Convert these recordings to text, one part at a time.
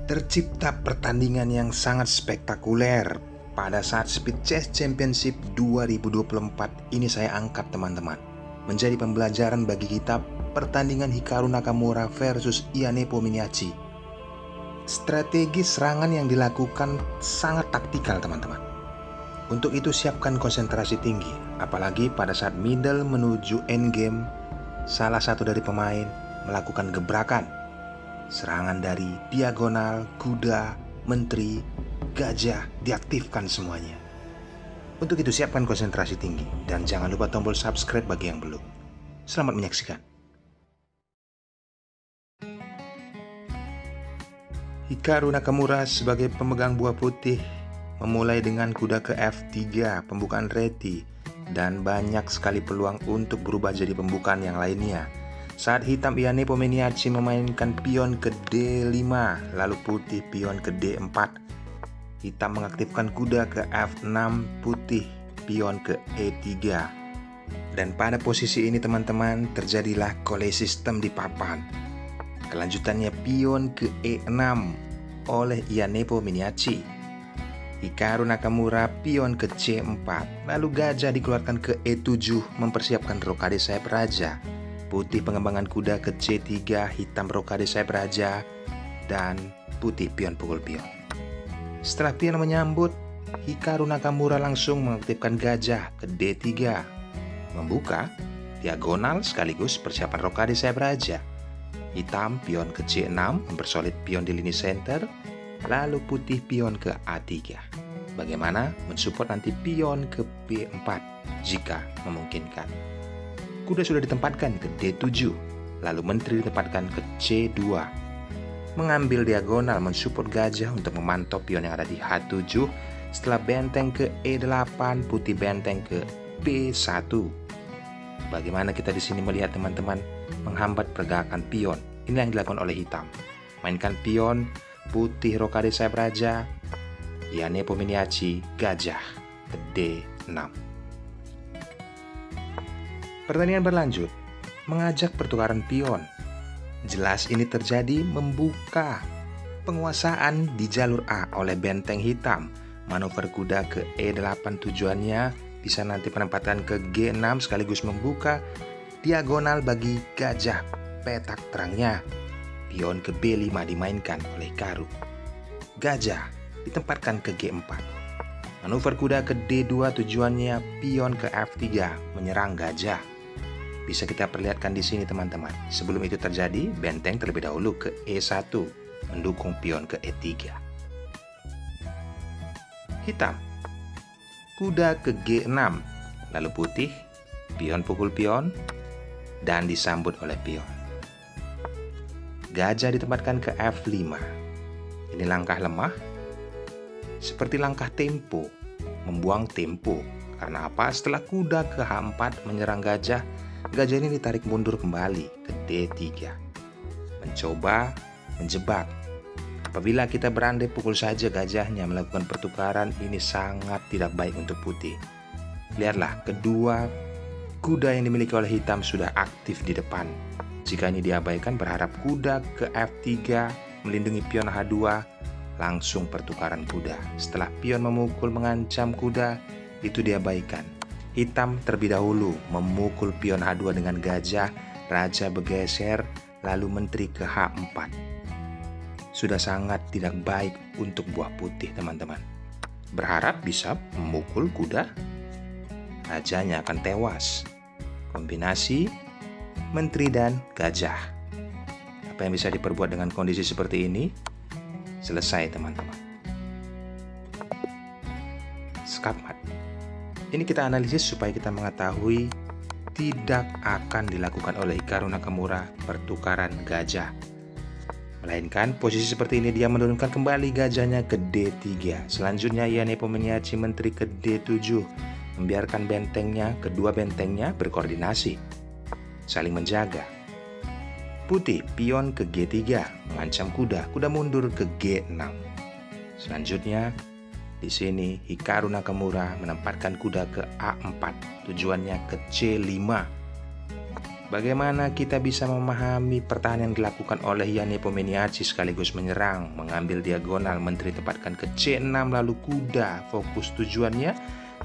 Tercipta pertandingan yang sangat spektakuler pada saat Speed Chess Championship 2024 ini saya angkat teman-teman, menjadi pembelajaran bagi kita pertandingan Hikaru Nakamura versus Iane Pominiachi. Strategi serangan yang dilakukan sangat taktikal teman-teman. Untuk itu siapkan konsentrasi tinggi, apalagi pada saat middle menuju endgame, salah satu dari pemain melakukan gebrakan. Serangan dari diagonal, kuda, menteri, gajah diaktifkan semuanya. Untuk itu siapkan konsentrasi tinggi dan jangan lupa tombol subscribe bagi yang belum. Selamat menyaksikan. Hikaru Nakamura sebagai pemegang buah putih memulai dengan kuda ke F3, pembukaan reti, dan banyak sekali peluang untuk berubah jadi pembukaan yang lainnya. Saat hitam Iane Pominiachi memainkan pion ke D5, lalu putih pion ke D4. Hitam mengaktifkan kuda ke F6, putih pion ke E3. Dan pada posisi ini teman-teman terjadilah kolesi sistem di papan. Kelanjutannya pion ke E6 oleh Iane Pominiachi. Hikaru Nakamura pion ke C4, lalu gajah dikeluarkan ke E7 mempersiapkan rokade sayap raja. Putih pengembangan kuda ke C3, hitam rokade sayap raja, dan putih pion pukul pion. Setelah pion menyambut, Hikaru Nakamura langsung mengaktifkan gajah ke D3, membuka diagonal sekaligus persiapan rokade sayap raja. Hitam pion ke C6 mempersolid pion di lini center, lalu putih pion ke A3. Bagaimana mensupport nanti pion ke B4 jika memungkinkan. Kuda sudah ditempatkan ke D7, lalu menteri ditempatkan ke C2. Mengambil diagonal mensupport gajah untuk memantau pion yang ada di H7. Setelah benteng ke E8, putih benteng ke B1. Bagaimana kita di sini melihat teman-teman menghambat pergerakan pion. Ini yang dilakukan oleh hitam. Mainkan pion, putih rokade sayap raja, Iane Pominiachi gajah ke D6. Pertandingan berlanjut, mengajak pertukaran pion. Jelas ini terjadi membuka penguasaan di jalur A oleh benteng hitam. Manuver kuda ke E8 tujuannya bisa nanti penempatan ke G6 sekaligus membuka diagonal bagi gajah petak terangnya. Pion ke B5 dimainkan oleh Hikaru. Gajah ditempatkan ke G4. Manuver kuda ke D2 tujuannya pion ke F3 menyerang gajah. Bisa kita perlihatkan di sini teman-teman. Sebelum itu terjadi, benteng terlebih dahulu ke E1 mendukung pion ke E3. Hitam, kuda ke G6, lalu putih, pion pukul pion, dan disambut oleh pion. Gajah ditempatkan ke F5. Ini langkah lemah, seperti langkah tempo, membuang tempo. Karena apa? Setelah kuda ke H4 menyerang gajah, gajah ini ditarik mundur kembali ke D3. Mencoba menjebak. Apabila kita berandai pukul saja gajahnya melakukan pertukaran, ini sangat tidak baik untuk putih. Lihatlah, kedua kuda yang dimiliki oleh hitam sudah aktif di depan. Jika ini diabaikan, berharap kuda ke F3 melindungi pion H2, langsung pertukaran kuda. Setelah pion memukul mengancam kuda, itu diabaikan. Hitam terlebih dahulu memukul pion H2 dengan gajah, raja bergeser, lalu menteri ke H4. Sudah sangat tidak baik untuk buah putih teman-teman. Berharap bisa memukul kuda, rajanya akan tewas. Kombinasi menteri dan gajah. Apa yang bisa diperbuat dengan kondisi seperti ini? Selesai teman-teman. Skakmat. Ini kita analisis supaya kita mengetahui tidak akan dilakukan oleh Hikaru Nakamura pertukaran gajah. Melainkan posisi seperti ini dia menurunkan kembali gajahnya ke D3. Selanjutnya Iane Pominiachi menteri ke D7, membiarkan bentengnya, kedua bentengnya berkoordinasi, saling menjaga. Putih pion ke G3, mengancam kuda, kuda mundur ke G6. Selanjutnya di sini Hikaru Nakamura menempatkan kuda ke A4, tujuannya ke C5. Bagaimana kita bisa memahami pertahanan yang dilakukan oleh Jan Nepomniachtchi sekaligus menyerang, mengambil diagonal, menteri tempatkan ke C6, lalu kuda fokus tujuannya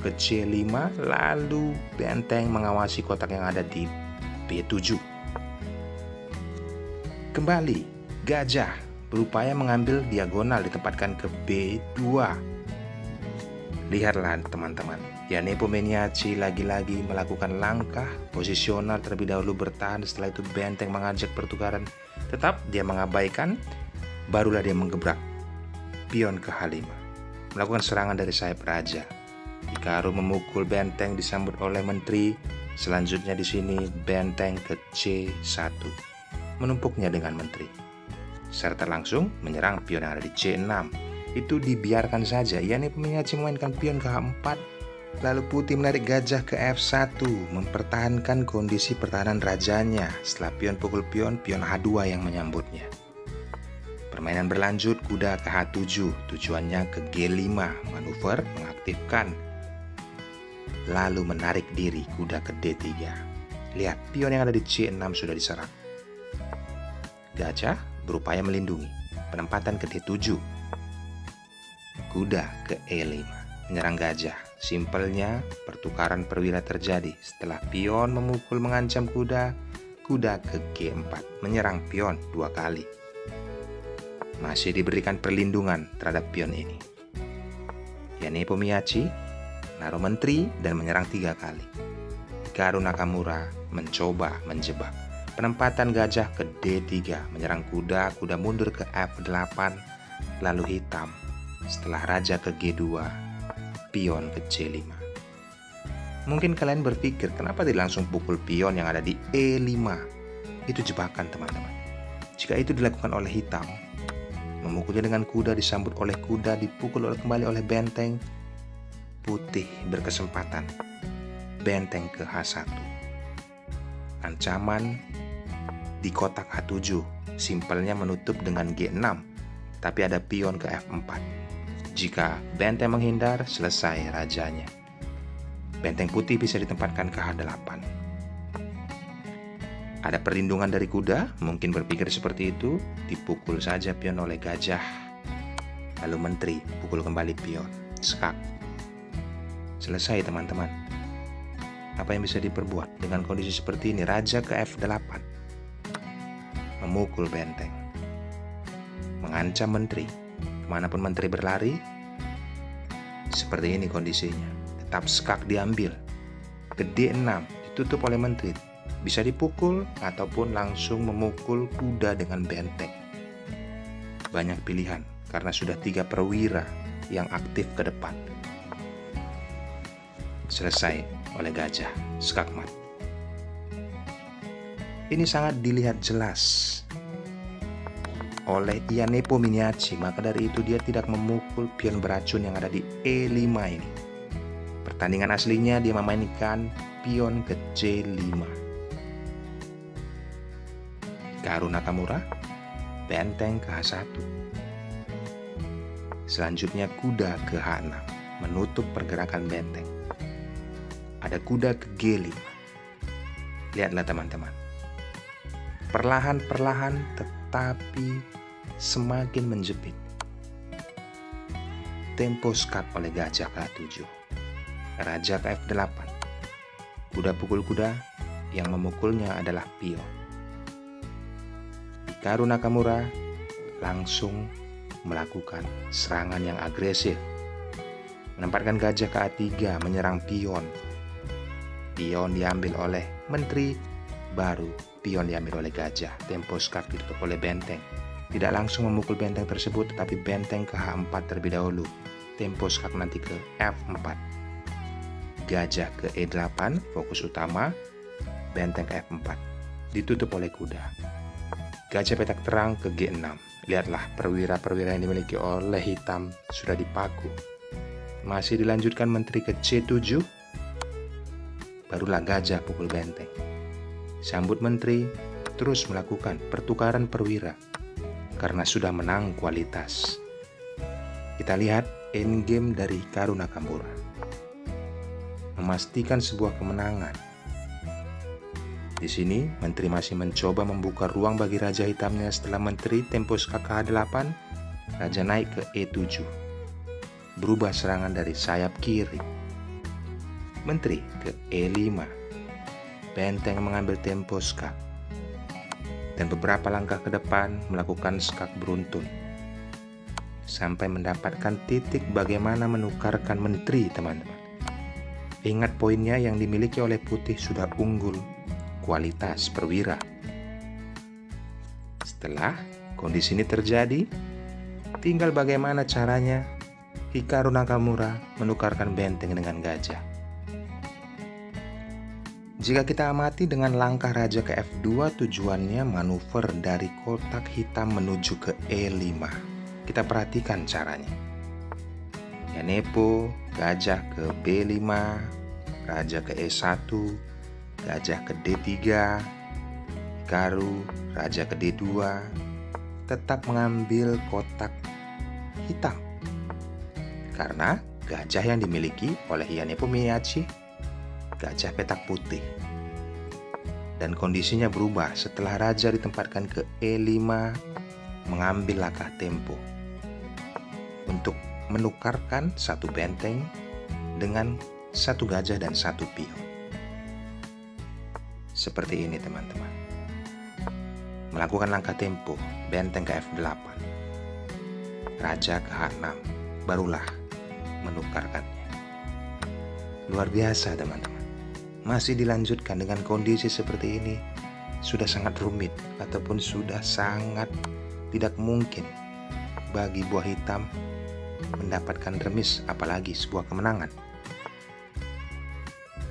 ke C5, lalu benteng mengawasi kotak yang ada di B7. Kembali, gajah berupaya mengambil diagonal ditempatkan ke B2. Lihatlah teman-teman, Jan Nepomniachtchi lagi-lagi melakukan langkah posisional terlebih dahulu bertahan, setelah itu benteng mengajak pertukaran, tetap dia mengabaikan, barulah dia menggebrak pion ke H5, melakukan serangan dari sayap raja. Hikaru memukul benteng disambut oleh menteri, selanjutnya di sini benteng ke C1, menumpuknya dengan menteri, serta langsung menyerang pion yang ada di C6. Itu dibiarkan saja. Jan Nepomniachtchi memainkan pion ke H4, lalu putih menarik gajah ke F1, mempertahankan kondisi pertahanan rajanya. Setelah pion pukul pion H2 yang menyambutnya. Permainan berlanjut, kuda ke H7, tujuannya ke G5, manuver mengaktifkan, lalu menarik diri kuda ke D3. Lihat, pion yang ada di C6 sudah diserang. Gajah berupaya melindungi, penempatan ke D7. Kuda ke E5, menyerang gajah. Simpelnya, pertukaran perwira terjadi. Setelah pion memukul mengancam kuda, kuda ke G4, menyerang pion 2 kali. Masih diberikan perlindungan terhadap pion ini. Jan Nepomniachtchi naruh menteri dan menyerang 3 kali. Hikaru Nakamura mencoba menjebak. Penempatan gajah ke D3, menyerang kuda, kuda mundur ke F8, lalu hitam. Setelah raja ke G2, pion ke C5. Mungkin kalian berpikir, kenapa tidak langsung pukul pion yang ada di E5? Itu jebakan teman-teman. Jika itu dilakukan oleh hitam, memukulnya dengan kuda, disambut oleh kuda, dipukul kembali oleh benteng, putih berkesempatan benteng ke H1. Ancaman di kotak H7, simpelnya menutup dengan G6, tapi ada pion ke F4. Jika benteng menghindar, selesai rajanya. Benteng putih bisa ditempatkan ke H8. Ada perlindungan dari kuda, mungkin berpikir seperti itu, dipukul saja pion oleh gajah. Lalu menteri, pukul kembali pion, skak. Selesai teman-teman. Apa yang bisa diperbuat dengan kondisi seperti ini? Raja ke F8, memukul benteng, mengancam menteri. Kemanapun menteri berlari, seperti ini kondisinya. Tetap skak diambil. Ke D6, ditutup oleh menteri. Bisa dipukul ataupun langsung memukul kuda dengan benteng. Banyak pilihan karena sudah 3 perwira yang aktif ke depan. Selesai oleh gajah, skakmat. Ini sangat dilihat jelas oleh Jan Nepomniachtchi, maka dari itu dia tidak memukul pion beracun yang ada di E5 ini. Pertandingan aslinya dia memainkan pion ke C5. Hikaru Nakamura, benteng ke H1. Selanjutnya kuda ke H6, menutup pergerakan benteng. Ada kuda ke G5. Lihatlah teman-teman. Perlahan-perlahan tapi semakin menjepit. Tempo skak oleh gajah ke H7. Raja ke F8. Kuda pukul kuda, yang memukulnya adalah pion. Hikaru Nakamura langsung melakukan serangan yang agresif. Menempatkan gajah ke A3, menyerang pion. Pion diambil oleh menteri, baru pion diambil oleh gajah. Tempo skak ditutup oleh benteng. Tidak langsung memukul benteng tersebut, tetapi benteng ke H4 terlebih dahulu. Tempo skak nanti ke F4. Gajah ke E8, fokus utama. Benteng ke F4. Ditutup oleh kuda. Gajah petak terang ke G6. Lihatlah perwira-perwira yang dimiliki oleh hitam sudah dipaku. Masih dilanjutkan menteri ke C7. Barulah gajah pukul benteng. Sambut menteri, terus melakukan pertukaran perwira karena sudah menang kualitas. Kita lihat endgame dari Hikaru Nakamura. Memastikan sebuah kemenangan. Di sini, menteri masih mencoba membuka ruang bagi raja hitamnya setelah menteri tempo skak H8, raja naik ke E7. Berubah serangan dari sayap kiri. Menteri ke E5. Benteng mengambil tempo skak. Dan beberapa langkah ke depan melakukan skak beruntun. Sampai mendapatkan titik bagaimana menukarkan menteri, teman-teman. Ingat poinnya yang dimiliki oleh putih sudah unggul. Kualitas perwira. Setelah kondisi ini terjadi, tinggal bagaimana caranya Hikaru Nakamura menukarkan benteng dengan gajah. Jika kita amati dengan langkah raja ke F2, tujuannya manuver dari kotak hitam menuju ke E5. Kita perhatikan caranya. Yanepo, gajah ke B5, raja ke E1, gajah ke D3, Hikaru, raja ke D2, tetap mengambil kotak hitam. Karena gajah yang dimiliki oleh Yanepo Miyachi, gajah petak putih. Dan kondisinya berubah setelah raja ditempatkan ke E5, mengambil langkah tempo untuk menukarkan satu benteng dengan satu gajah dan satu pion. Seperti ini, teman-teman. Melakukan langkah tempo, benteng ke F8, raja ke H6, barulah menukarkannya. Luar biasa, teman-teman. Masih dilanjutkan dengan kondisi seperti ini, sudah sangat rumit ataupun sudah sangat tidak mungkin bagi buah hitam mendapatkan remis, apalagi sebuah kemenangan.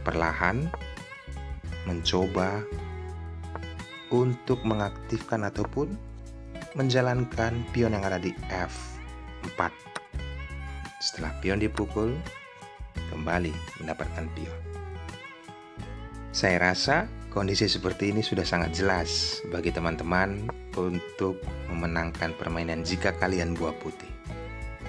Perlahan mencoba untuk mengaktifkan ataupun menjalankan pion yang ada di F4. Setelah pion dipukul, kembali mendapatkan pion. Saya rasa kondisi seperti ini sudah sangat jelas bagi teman-teman untuk memenangkan permainan jika kalian buah putih.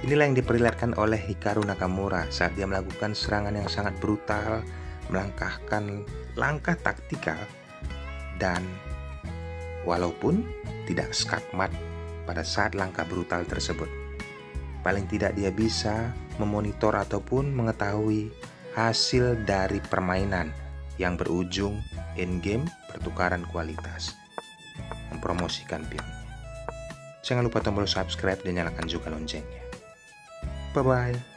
Inilah yang diperlihatkan oleh Hikaru Nakamura saat dia melakukan serangan yang sangat brutal, melangkahkan langkah taktikal, dan walaupun tidak skakmat pada saat langkah brutal tersebut, paling tidak dia bisa memonitor ataupun mengetahui hasil dari permainan yang berujung endgame pertukaran kualitas, mempromosikan pionnya. Jangan lupa tombol subscribe dan nyalakan juga loncengnya. Bye-bye.